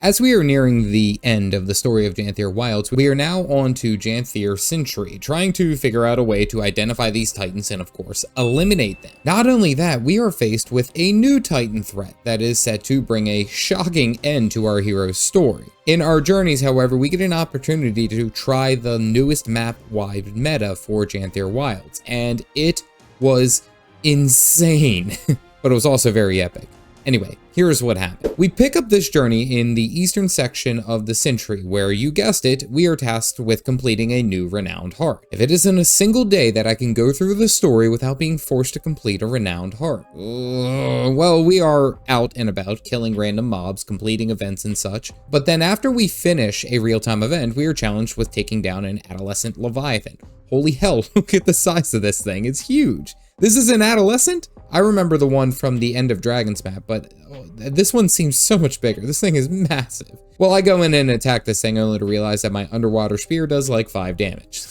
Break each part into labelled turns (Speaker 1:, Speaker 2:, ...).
Speaker 1: As we are nearing the end of the story of Janthir Wilds, we are now on to Janthir Sentry, trying to figure out a way to identify these titans and of course eliminate them. Not only that, we are faced with a new titan threat that is set to bring a shocking end to our hero's story. In our journeys, however, we get an opportunity to try the newest map-wide meta for Janthir Wilds, and it was insane, but it was also very epic. Anyway, here's what happened. We pick up this journey in the eastern section of the Sentry, where, you guessed it, we are tasked with completing a new renowned heart. If it isn't a single day that I can go through the story without being forced to complete a renowned heart. Well, we are out and about, killing random mobs, completing events and such, but then after we finish a real-time event, we are challenged with taking down an adolescent Leviathan. Holy hell, look at the size of this thing, it's huge. This is an adolescent? I remember the one from the End of Dragons map, but this one seems so much bigger. This thing is massive. Well, I go in and attack this thing only to realize that my underwater spear does like 5 damage.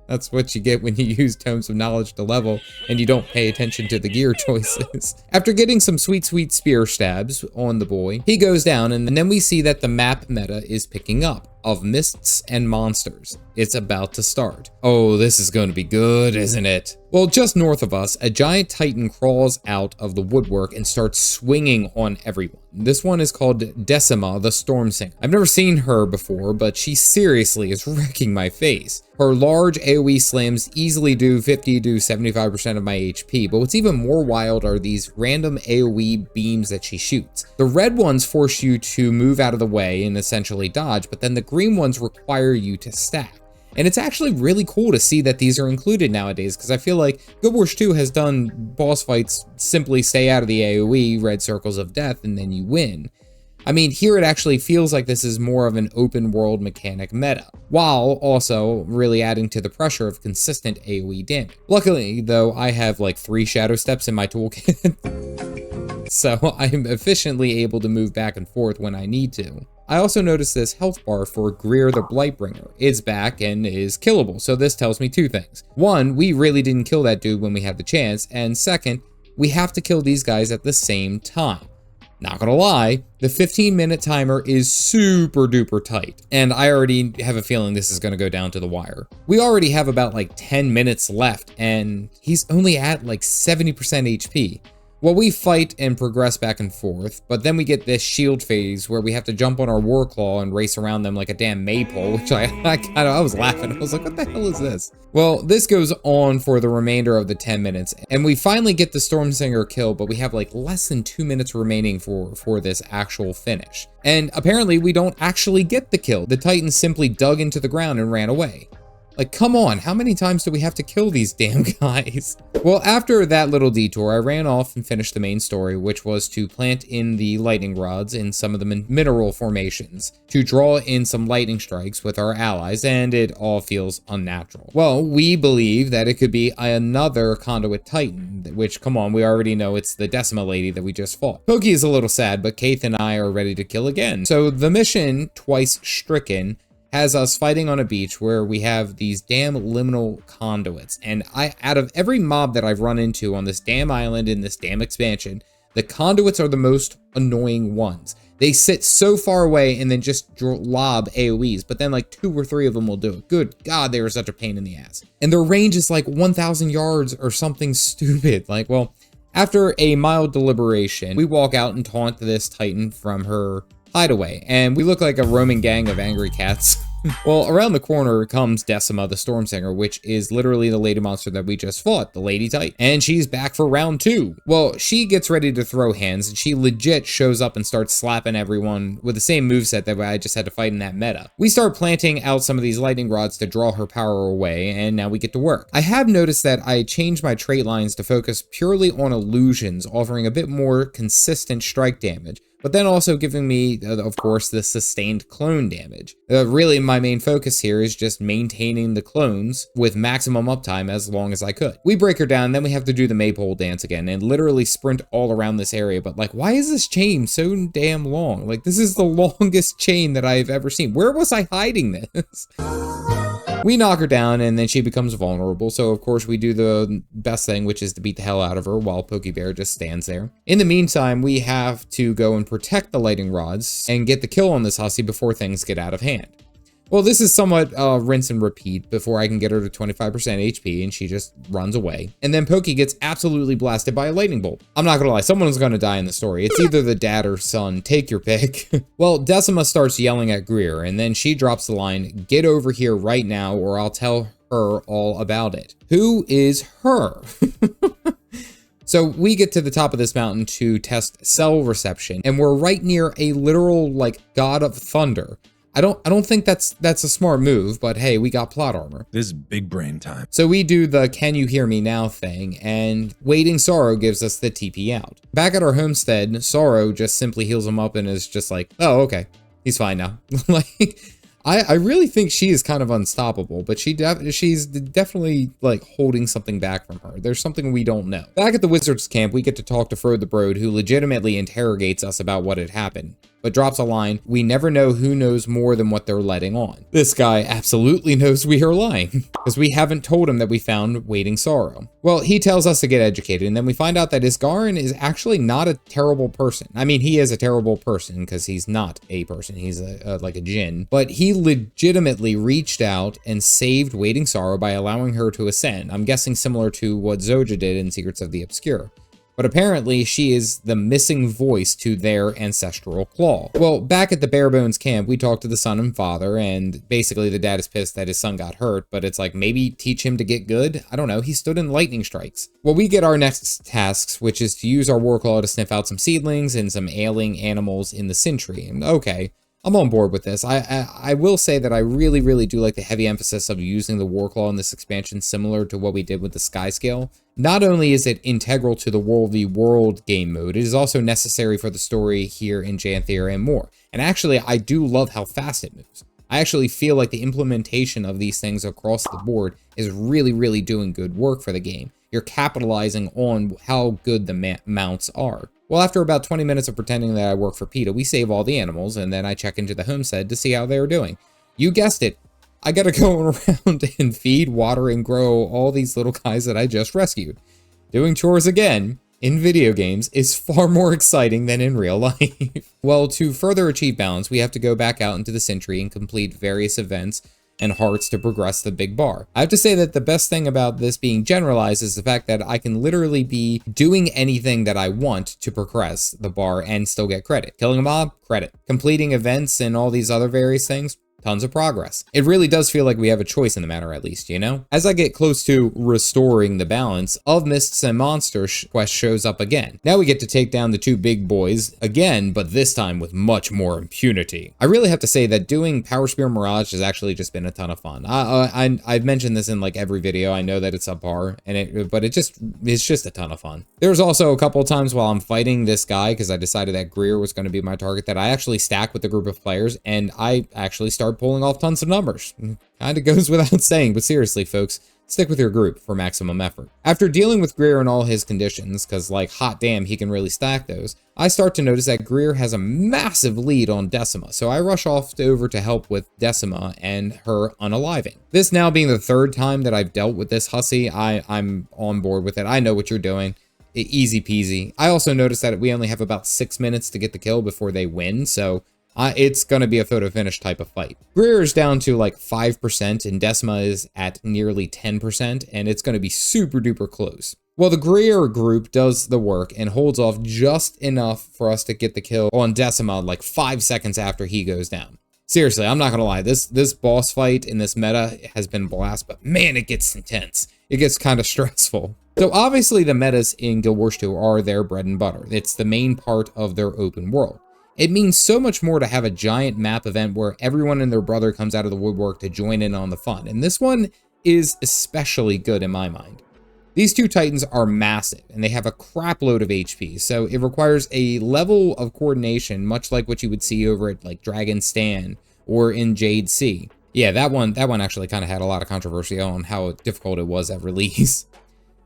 Speaker 1: That's what you get when you use Tomes of Knowledge to level and you don't pay attention to the gear choices. After getting some sweet spear stabs on the boy, he goes down, and then we see that the map meta is picking up of mists and monsters. It's about to start. Oh, this is going to be good, isn't it? Well, just north of us, a giant titan crawls out of the woodwork and starts swinging on everyone. This one is called Decima, the Storm Singer. I've never seen her before, but she seriously is wrecking my face. Her large AoE slams easily do 50 to 75% of my HP, but what's even more wild are these random AoE beams that she shoots. The red ones force you to move out of the way and essentially dodge, but then the green ones require you to stack. And it's actually really cool to see that these are included nowadays, because I feel like Guild Wars 2 has done boss fights simply stay out of the AoE, red circles of death, and then you win. I mean, here it actually feels like this is more of an open world mechanic meta, while also really adding to the pressure of consistent AoE damage. Luckily, though, I have like 3 shadow steps in my toolkit, so I'm efficiently able to move back and forth when I need to. I also noticed this health bar for Greer the Blightbringer. It's back and is killable, so this tells me 2 things. 1, we really didn't kill that dude when we had the chance, and 2nd, we have to kill these guys at the same time. Not gonna lie, the 15-minute timer is super duper tight, and I already have a feeling this is gonna go down to the wire. We already have about like 10 minutes left, and he's only at like 70% HP. Well, we fight and progress back and forth, but then we get this shield phase where we have to jump on our Warclaw and race around them like a damn maypole, which I was laughing. I was like, what the hell is this? Well, this goes on for the remainder of the 10 minutes, and we finally get the Stormsinger kill, but we have like less than 2 minutes remaining for this actual finish. And apparently we don't actually get the kill. The Titan simply dug into the ground and ran away. Like, come on, how many times do we have to kill these damn guys? Well, after that little detour, I ran off and finished the main story, which was to plant in the lightning rods in some of the mineral formations, to draw in some lightning strikes with our allies, and it all feels unnatural. Well, we believe that it could be another Conduit Titan, which, come on, we already know it's the Decima lady that we just fought. Pokey is a little sad, but Kaith and I are ready to kill again. So the mission, Twice Stricken, has us fighting on a beach where we have these damn liminal conduits. And out of every mob that I've run into on this damn island in this damn expansion, the conduits are the most annoying ones. They sit so far away and then just lob AoEs, but then like 2 or 3 of them will do it. Good God, they are such a pain in the ass. And their range is like 1,000 yards or something stupid. Like, well, after a mild deliberation, we walk out and taunt this Titan from her hideaway, and we look like a roaming gang of angry cats. Well, around the corner comes Decima, the Stormsinger, which is literally the lady monster that we just fought, the Lady Titan. And she's back for round 2. Well, she gets ready to throw hands, and she legit shows up and starts slapping everyone with the same moveset that I just had to fight in that meta. We start planting out some of these lightning rods to draw her power away, and now we get to work. I have noticed that I changed my trait lines to focus purely on illusions, offering a bit more consistent strike damage, but then also giving me, of course, the sustained clone damage. Really, my main focus here is just maintaining the clones with maximum uptime as long as I could. We break her down, then we have to do the maypole dance again and literally sprint all around this area. But like, why is this chain so damn long? Like, this is the longest chain that I've ever seen. Where was I hiding this? We knock her down and then she becomes vulnerable, so of course we do the best thing, which is to beat the hell out of her while Pokebear just stands there. In the meantime, we have to go and protect the lightning rods and get the kill on this hussy before things get out of hand. Well, this is somewhat rinse and repeat before I can get her to 25% HP and she just runs away. And then Pokey gets absolutely blasted by a lightning bolt. I'm not gonna lie, someone's gonna die in the story. It's either the dad or son, take your pick. Well, Decima starts yelling at Greer and then she drops the line, "Get over here right now or I'll tell her all about it." Who is her? So we get to the top of this mountain to test cell reception and we're right near a literal like god of thunder. I don't think that's a smart move, but hey, we got plot armor.
Speaker 2: This is big brain time.
Speaker 1: So we do the "can you hear me now" thing, and Waiting Sorrow gives us the TP out. Back at our homestead, Sorrow just simply heals him up and is just like, "Oh, okay, he's fine now." Like, I really think she is kind of unstoppable, but she's definitely like holding something back from her. There's something we don't know. Back at the wizard's camp, we get to talk to Frode the Broad, who legitimately interrogates us about what had happened, but drops a line, "We never know who knows more than what they're letting on." This guy absolutely knows we are lying, because we haven't told him that we found Waiting Sorrow. Well, he tells us to get educated, and then we find out that Isgarin is actually not a terrible person. I mean, he is a terrible person, because he's not a person, he's like a djinn, but he legitimately reached out and saved Waiting Sorrow by allowing her to ascend. I'm guessing similar to what Zoja did in Secrets of the Obscure. But apparently she is the missing voice to their ancestral claw. Well, back at the Barebones camp, we talk to the son and father, and basically the dad is pissed that his son got hurt, but it's like, maybe teach him to get good? I don't know, he stood in lightning strikes. Well, we get our next tasks, which is to use our Warclaw to sniff out some seedlings and some ailing animals in the Sentry. And okay, I'm on board with this. I will say that I really do like the heavy emphasis of using the Warclaw in this expansion, similar to what we did with the Sky Scale. Not only is it integral to the World v World game mode, it is also necessary for the story here in Janthir and more. And actually, I do love how fast it moves. I actually feel like the implementation of these things across the board is really doing good work for the game. You're capitalizing on how good the mounts are. Well, after about 20 minutes of pretending that I work for PETA, we save all the animals, and then I check into the homestead to see how they are doing. You guessed it, I gotta go around and feed, water, and grow all these little guys that I just rescued. Doing chores again in video games is far more exciting than in real life. Well, to further achieve balance, we have to go back out into the Sentry and complete various events and hearts to progress the big bar. I have to say that the best thing about this being generalized is the fact that I can literally be doing anything that I want to progress the bar and still get credit. Killing a mob, credit. Completing events and all these other various things, tons of progress. It really does feel like we have a choice in the matter, at least, you know? As I get close to restoring the balance, Of Mists and Monsters quest shows up again. Now we get to take down the two big boys again, but this time with much more impunity. I really have to say that doing Power Spear Mirage has actually just been a ton of fun. I've mentioned this in like every video. I know that it's subpar, but it's just a ton of fun. There's also a couple of times while I'm fighting this guy, because I decided that Greer was going to be my target, that I actually stack with a group of players, and I actually start pulling off tons of numbers. Kinda goes without saying, but seriously, folks, stick with your group for maximum effort. After dealing with Greer and all his conditions, because like, hot damn, he can really stack those, I start to notice that Greer has a massive lead on Decima, so I rush off over to help with Decima and her unaliving. This now being the third time that I've dealt with this hussy, I'm on board with it. I know what you're doing. Easy peasy. I also noticed that we only have about 6 minutes to get the kill before they win, so it's going to be a photo finish type of fight. Greer is down to like 5% and Decima is at nearly 10%, and it's going to be super duper close. Well, the Greer group does the work and holds off just enough for us to get the kill on Decima like 5 seconds after he goes down. Seriously, I'm not going to lie, this boss fight in this meta has been blast, but man, it gets intense. It gets kind of stressful. So obviously the metas in Guild Wars 2 are their bread and butter. It's the main part of their open world. It means so much more to have a giant map event where everyone and their brother comes out of the woodwork to join in on the fun, and this one is especially good in my mind. These two titans are massive, and they have a crap load of HP, so it requires a level of coordination much like what you would see over at like Dragon Stan or in Jade Sea. Yeah, that one actually kind of had a lot of controversy on how difficult it was at release.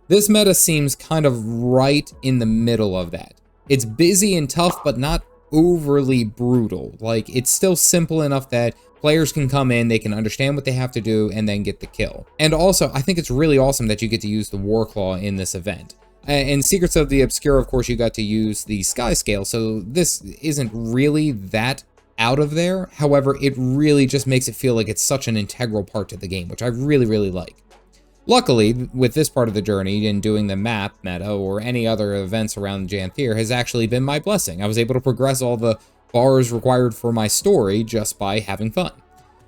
Speaker 1: This meta seems kind of right in the middle of that. It's busy and tough, but not overly brutal. Like, it's still simple enough that players can come in, they can understand what they have to do, and then get the kill. And also, I think it's really awesome that you get to use the War Claw in this event. In Secrets of the Obscure, of course, you got to use the Sky Scale, so this isn't really that out of there. However, it really just makes it feel like it's such an integral part to the game, which I really, really like. Luckily, with this part of the journey and doing the map meta or any other events around Janthir has actually been my blessing. I was able to progress all the bars required for my story just by having fun.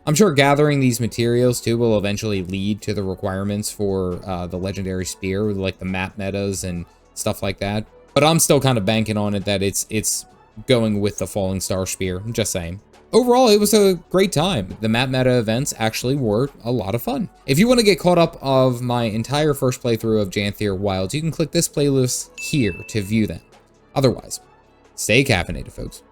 Speaker 1: I'm sure gathering these materials too will eventually lead to the requirements for the Legendary Spear, like the map metas and stuff like that. But I'm still kind of banking on it that it's going with the Falling Star Spear, I'm just saying. Overall, it was a great time. The map meta events actually were a lot of fun. If you want to get caught up of my entire first playthrough of Janthir Wilds, you can click this playlist here to view them. Otherwise, stay caffeinated, folks.